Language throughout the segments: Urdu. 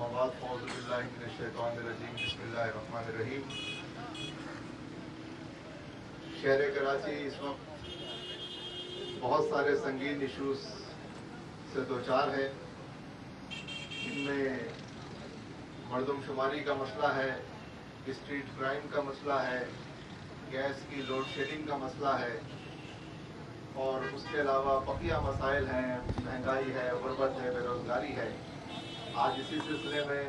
مواد اعوذ باللہ من الشیطان الرجیم بسم اللہ الرحمن الرحیم۔ شہر کراچی اس وقت بہت سارے سنگین ایشوز سے دوچار ہے، ان میں مردم شماری کا مسئلہ ہے، اسٹریٹ کرائم کا مسئلہ ہے، گیس کی لوڈ شیڈنگ کا مسئلہ ہے، اور اس کے علاوہ بقیہ مسائل ہیں، مہنگائی ہے، غربت ہے، بے روزگاری ہے۔ آج اسی سلسلے میں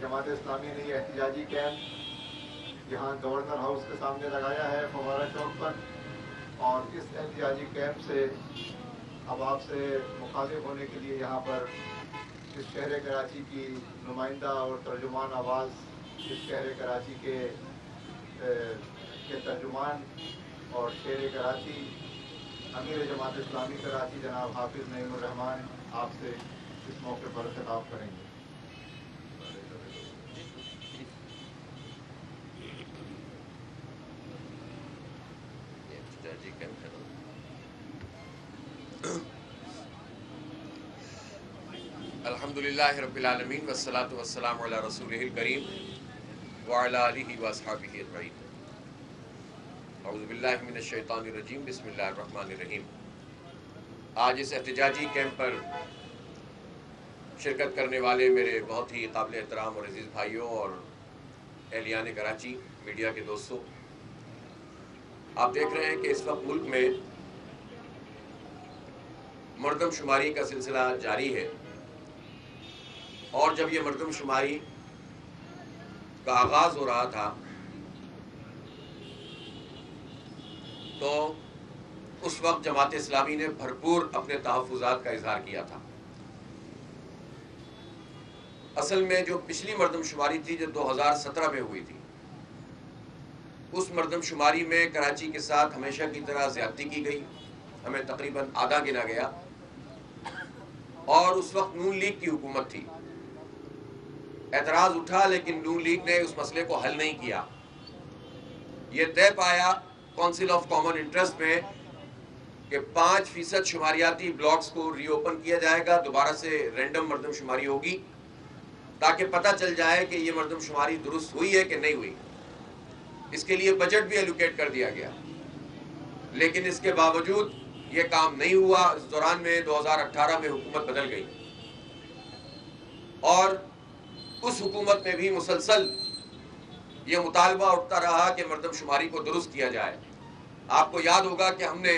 جماعت اسلامی نے یہ احتجاجی کیمپ یہاں گورنر ہاؤس کے سامنے لگایا ہے فوارہ چوک پر، اور اس احتجاجی کیمپ سے اب آپ سے مخاطب ہونے کے لیے یہاں پر اس شہر کراچی کی نمائندہ اور ترجمان آواز، اس شہر کراچی کے ترجمان اور شہر کراچی امیر جماعت اسلامی کراچی جناب حافظ نعیم الرحمان آپ سے اس موقع پر خطاب کریں گے۔ الحمدللہ رب العالمین والصلاة والسلام علی رسولہ الکریم وعلی آلہ واصحابہ اجمعین۔ اعوذ باللہ من الشیطان الرجیم بسم اللہ الرحمن الرحیم۔ آج اس احتجاجی کیمپ پر شرکت کرنے والے میرے بہت ہی قابل احترام اور عزیز بھائیوں اور اہلیان کراچی، میڈیا کے دوستوں، آپ دیکھ رہے ہیں کہ اس وقت ملک میں مردم شماری کا سلسلہ جاری ہے، اور جب یہ مردم شماری کا آغاز ہو رہا تھا تو اس وقت جماعت اسلامی نے بھرپور اپنے تحفظات کا اظہار کیا تھا۔ اصل میں جو پچھلی مردم شماری تھی جو 2017 میں ہوئی تھی، اس مردم شماری میں کراچی کے ساتھ ہمیشہ کی طرح زیادتی کی گئی، ہمیں تقریباً آدھا گنا گیا، اور اس وقت نون لیگ کی حکومت تھی۔ اعتراض اٹھا لیکن نون لیگ نے اس مسئلے کو حل نہیں کیا۔ یہ طے پایا کونسل آف کامن انٹرسٹ میں کہ 5% شماریاتی بلاکس کو ری اوپن کیا جائے گا، دوبارہ سے رینڈم مردم شماری ہوگی تاکہ پتہ چل جائے کہ یہ مردم شماری درست ہوئی ہے کہ نہیں ہوئی۔ اس کے لیے بجٹ بھی ایلوکیٹ کر دیا گیا، لیکن اس کے باوجود یہ کام نہیں ہوا۔ اس دوران میں 2018 میں حکومت بدل گئی، اور اس حکومت میں بھی مسلسل یہ مطالبہ اٹھتا رہا کہ مردم شماری کو درست کیا جائے۔ آپ کو یاد ہوگا کہ ہم نے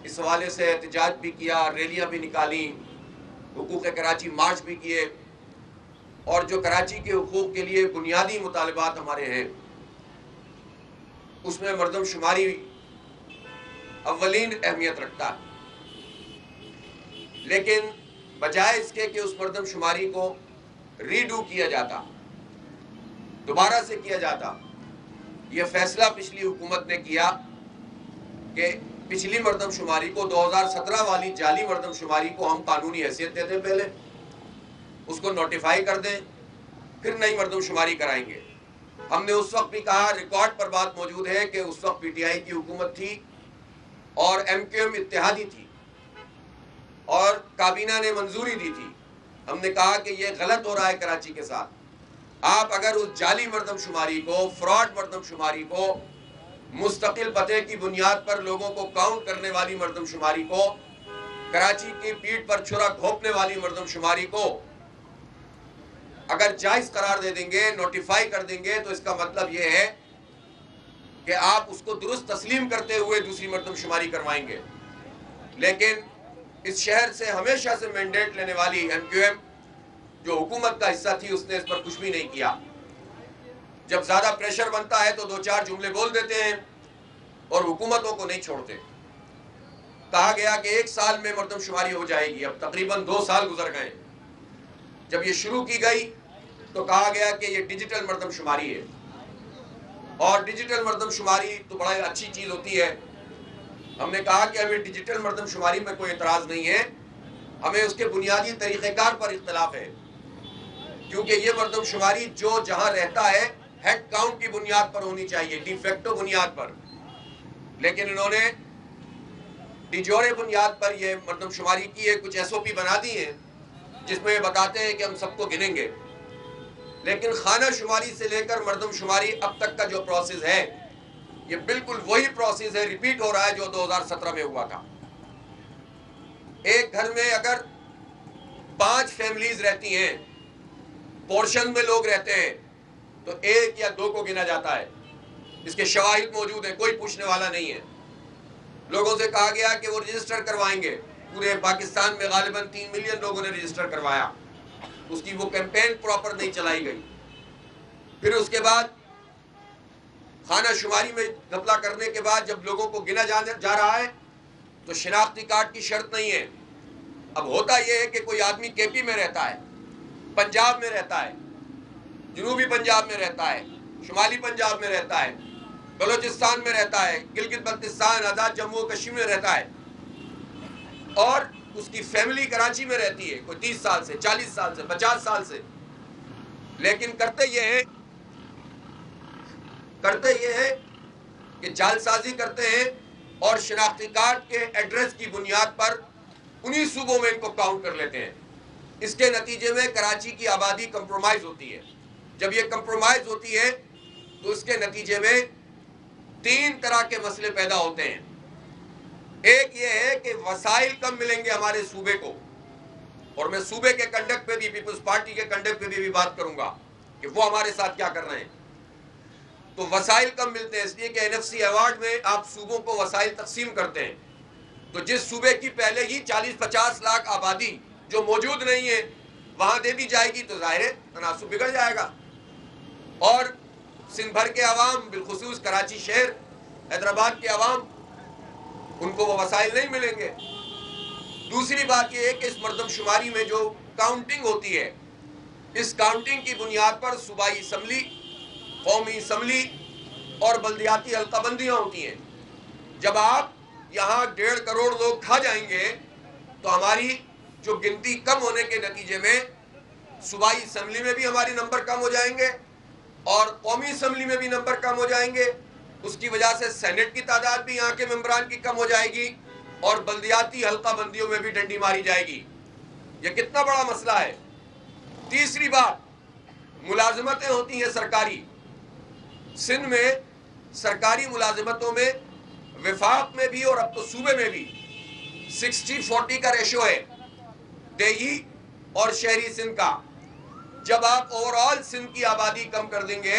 اس حوالے سے احتجاج بھی کیا، ریلیاں بھی نکالی، حقوق کراچی مارچ بھی کیے، اور جو کراچی کے حقوق کے لیے بنیادی مطالبات ہمارے ہیں اس میں مردم شماری اولین اہمیت رکھتا ہے۔ لیکن بجائے اس کے کہ اس مردم شماری کو ریڈو کیا جاتا، دوبارہ سے کیا جاتا، یہ فیصلہ پچھلی حکومت نے کیا کہ پچھلی مردم شماری کو 2017 والی جعلی مردم شماری کو ہم قانونی حیثیت دے دیں، پہلے اس کو نوٹیفائی کر دیں، پھر نئی مردم شماری کرائیں گے۔ ہم نے اس وقت بھی کہا، ریکارڈ پر بات موجود ہے کہ اس وقت پی ٹی آئی کی حکومت تھی اور ایم کیو ایم اتحادی تھی، اور کابینہ نے منظوری دی تھی۔ ہم نے کہا کہ یہ غلط ہو رہا ہے کراچی کے ساتھ۔ آپ اگر اس جعلی مردم شماری کو، فراڈ مردم شماری کو، مستقل پتے کی بنیاد پر لوگوں کو کاؤنٹ کرنے والی مردم شماری کو، کراچی کی پیٹھ پر چھرا گھونپنے والی مردم شماری کو اگر جائز قرار دے دیں گے، نوٹیفائی کر دیں گے، تو اس کا مطلب یہ ہے کہ آپ اس کو درست تسلیم کرتے ہوئے دوسری مردم شماری کروائیں گے۔ لیکن اس شہر سے ہمیشہ سے مینڈیٹ لینے والی ایم کیو ایم جو حکومت کا حصہ تھی، اس نے اس پر کچھ بھی نہیں کیا۔ جب زیادہ پریشر بنتا ہے تو دو چار جملے بول دیتے ہیں اور حکومتوں کو نہیں چھوڑتے۔ کہا گیا کہ 1 سال میں مردم شماری ہو جائے گی، اب تقریباً 2 سال گزر گئے۔ جب یہ شروع کی گئی تو کہا گیا کہ یہ ڈیجیٹل مردم شماری ہے، اور ڈیجیٹل مردم شماری تو بڑا اچھی چیز ہوتی ہے۔ ہم نے کہا کہ ہمیں ڈیجیٹل مردم شماری میں کوئی اعتراض نہیں ہے، ہمیں اس کے بنیادی طریقہ کار پر اختلاف ہے، کیونکہ یہ مردم شماری جو جہاں رہتا ہے ہیڈ کاؤنٹ کی بنیاد پر ہونی چاہیے، ڈی فیکٹو بنیاد پر، لیکن انہوں نے ڈی جورے بنیاد پر یہ مردم شماری کی ہے، کچھ ایس او پی بنا دی ہیں، جس میں یہ بتاتے ہیں کہ ہم سب کو گنیں گے، لیکن خانہ شماری سے لے کر مردم شماری اب تک کا جو پروسیس ہے یہ بالکل وہی پروسیس ہے، ریپیٹ ہو رہا ہے جو 2017 میں ہوا تھا۔ ایک گھر میں اگر 5 فیملیز رہتی ہیں، پورشن میں لوگ رہتے ہیں، تو 1 یا 2 کو گنا جاتا ہے۔ اس کے شواہد موجود ہیں، کوئی پوچھنے والا نہیں ہے۔ لوگوں سے کہا گیا کہ وہ رجسٹر کروائیں گے، پورے پاکستان میں غالباً 3 ملین لوگوں نے رجسٹر کروایا، اس کی وہ کیمپین پراپر نہیں چلائی گئی۔ پھر اس کے بعد خانہ شماری میں گھپلا کرنے کے بعد جب لوگوں کو گنا جا رہا ہے تو شناختی کارڈ کی شرط نہیں ہے۔ اب ہوتا یہ ہے کہ کوئی آدمی کے پی میں رہتا ہے، پنجاب میں رہتا ہے، جنوبی پنجاب میں رہتا ہے، شمالی پنجاب میں رہتا ہے، بلوچستان میں رہتا ہے، گلگت بلتستان آزاد جموں و کشمیر میں رہتا ہے، اور اس کی فیملی کراچی میں رہتی ہے، کوئی 30 سال سے، 40 سال سے، 50 سال سے، لیکن کرتے یہ ہے کہ جعل سازی کرتے ہیں اور شناختی کارڈ کے ایڈریس کی بنیاد پر انہی صوبوں میں ان کو کاؤنٹ کر لیتے ہیں۔ اس کے نتیجے میں کراچی کی آبادی کمپرومائز ہوتی ہے۔ جب یہ کمپرومائز ہوتی ہے تو اس کے نتیجے میں 3 طرح کے مسئلے پیدا ہوتے ہیں۔ ایک یہ ہے کہ وسائل کم ملیں گے ہمارے صوبے کو، اور میں صوبے کے کنڈکٹ پہ بھی، پیپلز پارٹی کے کنڈکٹ پہ بھی بات کروں گا کہ وہ ہمارے ساتھ کیا کر رہے ہیں۔ تو وسائل کم ملتے ہیں اس لیے کہ NFC ایوارڈ میں آپ صوبوں کو وسائل تقسیم کرتے ہیں، تو جس صوبے کی پہلے ہی 40-50 لاکھ آبادی جو موجود نہیں ہے وہاں دے دی جائے گی تو ظاہر ہے تناسب بگڑ جائے گا، اور سندھ بھر کے عوام، بالخصوص کراچی شہر، حیدرآباد کے عوام، ان کو وہ وسائل نہیں ملیں گے۔ دوسری بات یہ ہے کہ اس مردم شماری میں جو کاؤنٹنگ ہوتی ہے، اس کاؤنٹنگ کی بنیاد پر صوبائی اسمبلی، قومی اسمبلی اور بلدیاتی حلقہ بندیاں ہوتی ہیں۔ جب آپ یہاں 1.5 کروڑ لوگ کھا جائیں گے تو ہماری جو گنتی کم ہونے کے نتیجے میں صوبائی اسمبلی میں بھی ہمارے نمبر کم ہو جائیں گے اور قومی اسمبلی میں بھی نمبر کم ہو جائیں گے۔ اس کی وجہ سے سینٹ کی تعداد بھی یہاں کے ممبران کی کم ہو جائے گی اور بلدیاتی حلقہ بندیوں میں بھی ڈنڈی ماری جائے گی۔ یہ کتنا بڑا مسئلہ ہے۔ تیسری بات، ملازمتیں ہوتی ہیں سرکاری۔ سندھ میں سرکاری ملازمتوں میں وفاق میں بھی اور اب تو صوبے میں بھی 60-40 کا ریشو ہے، دیہی اور شہری سندھ کا۔ جب آپ اوور آل سندھ کی آبادی کم کر دیں گے